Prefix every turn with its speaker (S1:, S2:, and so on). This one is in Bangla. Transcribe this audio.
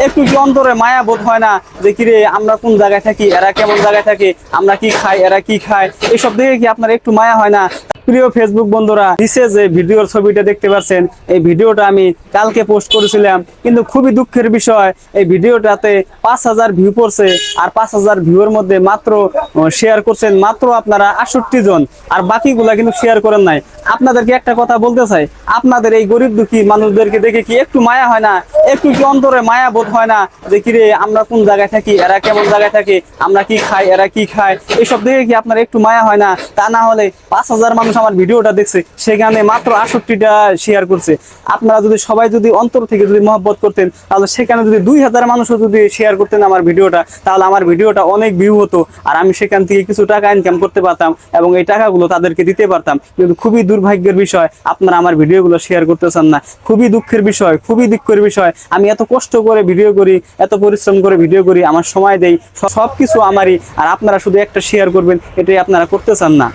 S1: একটু কি অন্তরে মায়া বোধ হয় না যে কিরে আমরা কোন জায়গায় থাকি, এরা কেমন জায়গায় থাকে, আমরা কি খাই, এরা কি খায়, এইসব দেখে কি আপনার একটু মায়া হয় না? প্রিয় ফেসবুক বন্ধুরা, নিচে যে ভিডিওর ছবিটা দেখতে পাচ্ছেন, এই ভিডিওটা আমি কালকে পোস্ট করেছিলাম, কিন্তু খুবই দুঃখের বিষয় এই ভিডিওটাতে 5,000 ভিউ পড়ছে, আর 5,000 ভিউর মধ্যে মাত্র শেয়ার করছেন মাত্র আপনারা 68 জন, আর বাকিগুলা কিন্তু শেয়ার করেন নাই। আপনাদেরকে একটা কথা বলতে চাই, আপনাদের এই গরিব দুঃখী মানুষদেরকে দেখে কি একটু মায়া হয় না? একটু কি অন্তরে মায়া বোধ হয় না যে কিরে আমরা কোন জায়গায় থাকি, এরা কেমন জায়গায় থাকে, আমরা কি খাই, এরা কি খায়, এইসব দেখে কি আপনার একটু মায়া হয় না? তা না হলে 5,000 মানুষ আমার ভিডিওটা দেখছে, সেখানে মাত্র 68টা শেয়ার করছে। আপনারা যদি সবাই যদি অন্তর থেকে যদি মহব্বত করতেন, তাহলে সেখানে যদি 2,000 মানুষও যদি শেয়ার করতেন আমার ভিডিওটা, তাহলে আমার ভিডিওটা অনেক ভিউ হতো, আর আমি সেখান থেকে কিছু টাকা ইনকাম করতে পারতাম এবং এই টাকাগুলো তাদেরকে দিতে পারতাম। কিন্তু খুবই দুর্ভাগ্যের বিষয়, আপনারা আমার ভিডিওগুলো শেয়ার করতেছেন না। খুবই দুঃখের বিষয়, খুবই দুঃখের বিষয়। আমি এত কষ্ট করে ভিডিও করি, এত পরিশ্রম করে ভিডিও করি, আমার সময় দেই, সবকিছু আমারই, আর আপনারা শুধু একটা শেয়ার করবেন, এটাই আপনারা করতেছেন না।